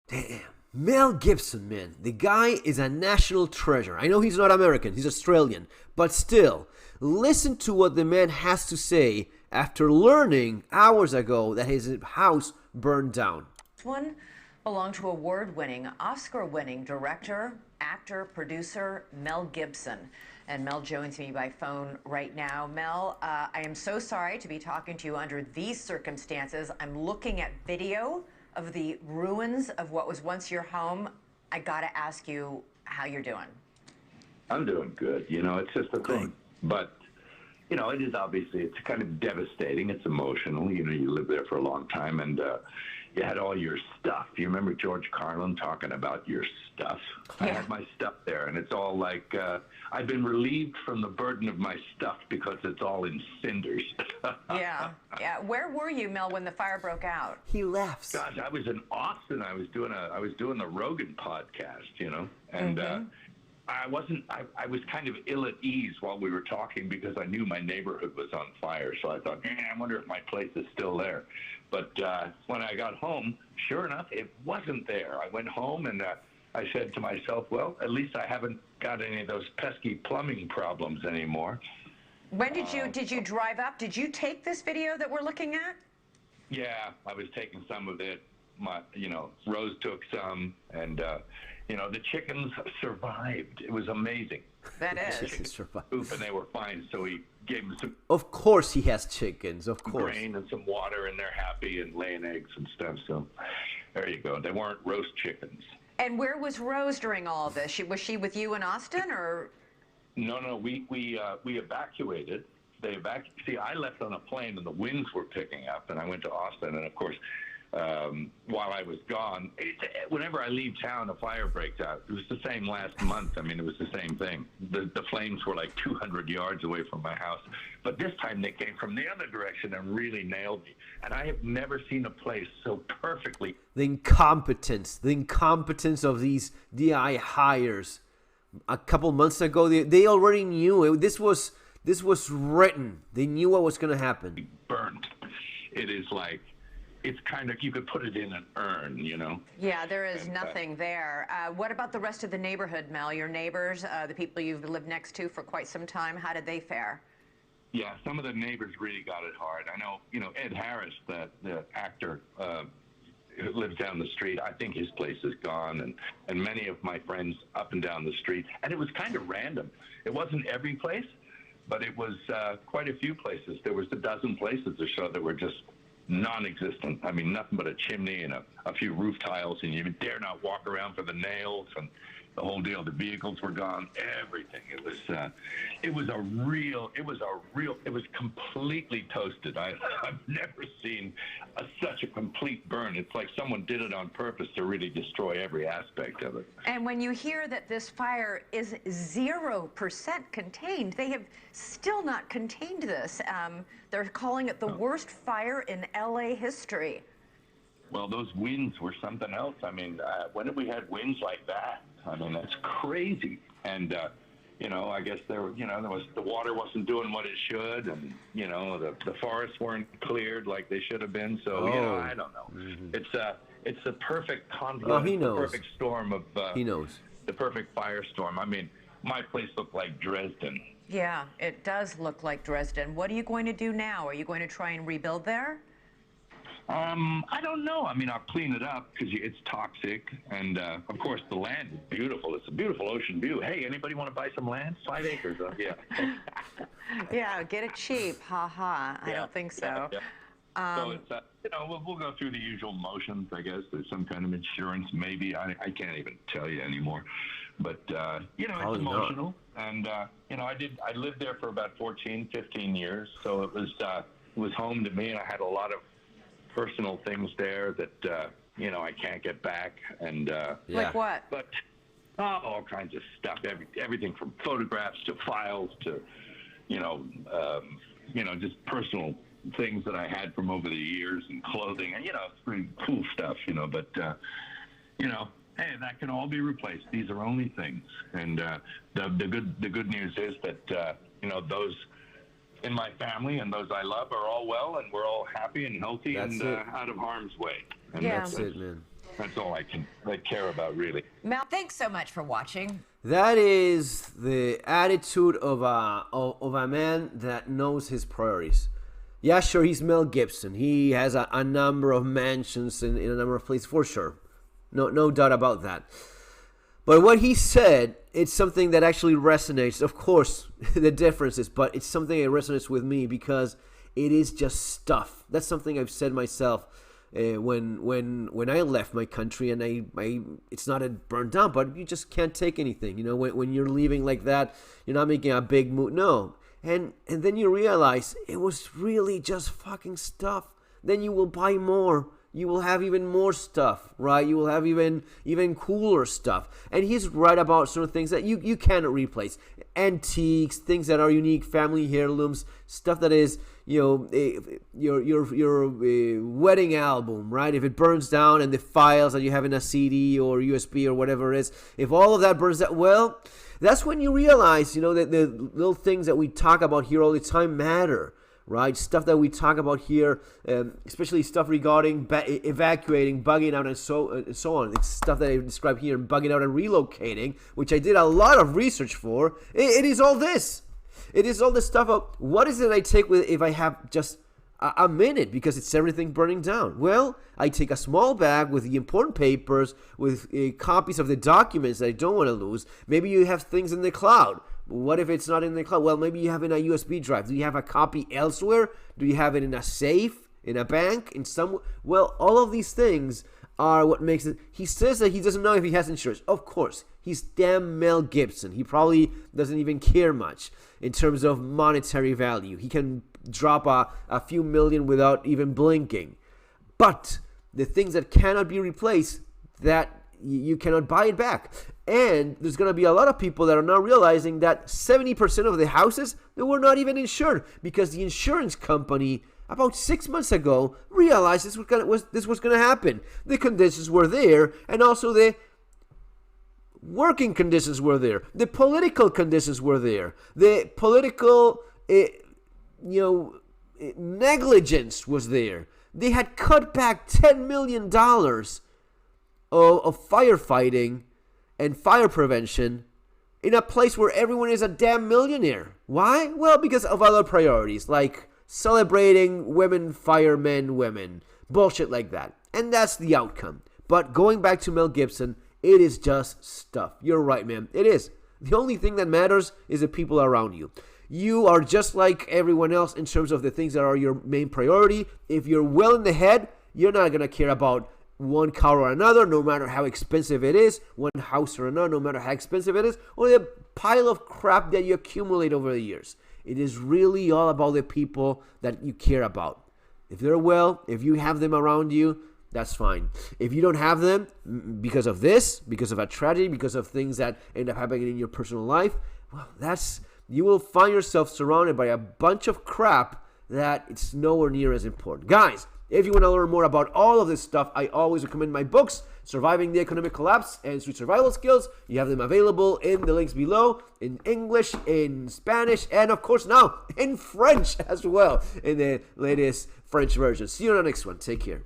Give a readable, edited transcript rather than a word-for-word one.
Damn. Mel Gibson, man. The guy is a national treasure. I know he's not American, he's Australian. But still, listen to what the man has to say after learning hours ago that his house burned down. This one belonged to award-winning, Oscar-winning director, actor, producer Mel Gibson. And Mel joins me by phone right now. Mel, I am so sorry to be talking to you under these circumstances. I'm looking at video of the ruins of what was once your home. I gotta ask you how you're doing. I'm doing good. You know, it's just a thing. But, you know, it is obviously, it's kind of devastating. It's emotional. You know, you lived there for a long time, and you had all your stuff. You remember George Carlin talking about your stuff? Yeah. I had my stuff there, and it's all like, I've been relieved from the burden of my stuff because it's all in cinders. Yeah. Where were you, Mel, when the fire broke out? He laughs. Gosh, I was in Austin. I was doing the Rogan podcast, you know, and I was kind of ill at ease while we were talking because I knew my neighborhood was on fire. So I thought, I wonder if my place is still there. But when I got home, sure enough, it wasn't there. I went home and I said to myself, well, at least I haven't got any of those pesky plumbing problems anymore. When did you drive up? Did you take this video that we're looking at? Yeah, I was taking some of it. Rose took some, and the chickens survived. It was amazing. That is. Chickens survived. And they were fine, so he gave them some. Of course he has chickens, of course. Grain and some water, and they're happy and laying eggs and stuff. So there you go. They weren't roast chickens. And where was Rose during all of this? Was she with you in Austin, or? No, we evacuated. See, I left on a plane, and the winds were picking up, and I went to Austin, and of course, while I was gone, whenever I leave town, a fire breaks out. It was the same last month. I mean, it was the same thing. The flames were like 200 yards away from my house. But this time they came from the other direction and really nailed me. And I have never seen a place so perfectly. The incompetence of these DI hires. A couple months ago, they already knew this was written. They knew what was going to happen. Burnt. It is like, it's kind of, you could put it in an urn, you know? Yeah, there is nothing there. What about the rest of the neighborhood, Mel? Your neighbors, the people you've lived next to for quite some time, how did they fare? Yeah, some of the neighbors really got it hard. I know, Ed Harris, the actor who lives down the street, I think his place is gone, and many of my friends up and down the street. And it was kind of random. It wasn't every place, but it was quite a few places. There was a dozen places or so that were just non-existent. I mean, nothing but a chimney and a few roof tiles, and you dare not walk around for the nails and the whole deal. The vehicles were gone, everything. It was completely toasted. I've never seen such a complete burn. It's like someone did it on purpose to really destroy every aspect of it. And when you hear that this fire is 0% contained, they have still not contained this. They're calling it the worst fire in LA history. Well, those winds were something else. I mean, when have we had winds like that? I mean, that's crazy. And, I guess the water wasn't doing what it should, and, the forests weren't cleared like they should have been. So, I don't know. Mm-hmm. It's the perfect confluence, the perfect storm of, he knows. The perfect firestorm. I mean, my place looked like Dresden. Yeah, it does look like Dresden. What are you going to do now? Are you going to try and rebuild there? I don't know. I mean, I'll clean it up because it's toxic. And, of course, the land is beautiful. It's a beautiful ocean view. Hey, anybody want to buy some land? 5 acres. Yeah. Yeah, get it cheap. Ha ha. I don't think so. Yeah. So it's, we'll go through the usual motions, I guess. There's some kind of insurance, maybe. I can't even tell you anymore. But, it's emotional. And, I lived there for about 14, 15 years. So it was home to me, and I had a lot of personal things there that I can't get back, and like what? But all kinds of stuff, everything from photographs to files to just personal things that I had from over the years, and clothing, and it's pretty cool stuff, but hey, that can all be replaced. These are only things, and the good news is that those in my family and those I love are all well, and we're all happy and healthy out of harm's way. And that's it, man. That's all I care about, really. Mel, thanks so much for watching. That is the attitude of a man that knows his priorities. Yeah, sure, he's Mel Gibson. He has a number of mansions in a number of places, for sure. No doubt about that. But what he said, it's something that actually resonates. Of course, the differences, but it's something that resonates with me because it is just stuff. That's something I've said myself when I left my country, and it's not a burned down, but you just can't take anything. You know, when you're leaving like that, you're not making a big move. No. And then you realize it was really just fucking stuff. Then you will buy more. You will have even more stuff, right? You will have even cooler stuff. And he's right about certain things that you cannot replace. Antiques, things that are unique, family heirlooms, stuff that is, your wedding album, right? If it burns down, and the files that you have in a CD or USB or whatever it is, if all of that burns down, well, that's when you realize, that the little things that we talk about here all the time matter. Right, stuff that we talk about here, especially stuff regarding evacuating, bugging out, and so on. It's stuff that I describe here, bugging out and relocating, which I did a lot of research for. It is all this. It is all this stuff of what is it I take with if I have just a minute, because it's everything burning down. Well, I take a small bag with the important papers, with copies of the documents that I don't want to lose. Maybe you have things in the cloud. What if it's not in the cloud? Well, maybe you have it in a USB drive. Do you have a copy elsewhere? Do you have it in a safe, in a bank, in some? Well, all of these things are what makes it. He says that he doesn't know if he has insurance. Of course, he's damn Mel Gibson. He probably doesn't even care much in terms of monetary value. He can drop a few million without even blinking. But the things that cannot be replaced, that you cannot buy it back. And there's going to be a lot of people that are now realizing that 70% of the houses, they were not even insured, because the insurance company about 6 months ago realized this was going to happen. The conditions were there, and also the working conditions were there. The political conditions were there. The political negligence was there. They had cut back $10 million of firefighting and fire prevention in a place where everyone is a damn millionaire. Why? Well, because of other priorities, like celebrating firemen, women, bullshit like that. And that's the outcome. But going back to Mel Gibson, it is just stuff. You're right, man. It is. The only thing that matters is the people around you. You are just like everyone else in terms of the things that are your main priority. If you're well in the head, you're not going to care about one car or another, no matter how expensive it is, one house or another, no matter how expensive it is, or the pile of crap that you accumulate over the years. It is really all about the people that you care about. If they're well, if you have them around you, that's fine. If you don't have them because of this, because of a tragedy, because of things that end up happening in your personal life, well, you will find yourself surrounded by a bunch of crap that it's nowhere near as important. Guys, if you want to learn more about all of this stuff, I always recommend my books, Surviving the Economic Collapse and Street Survival Skills. You have them available in the links below, in English, in Spanish, and of course now in French as well, in the latest French version. See you on the next one. Take care.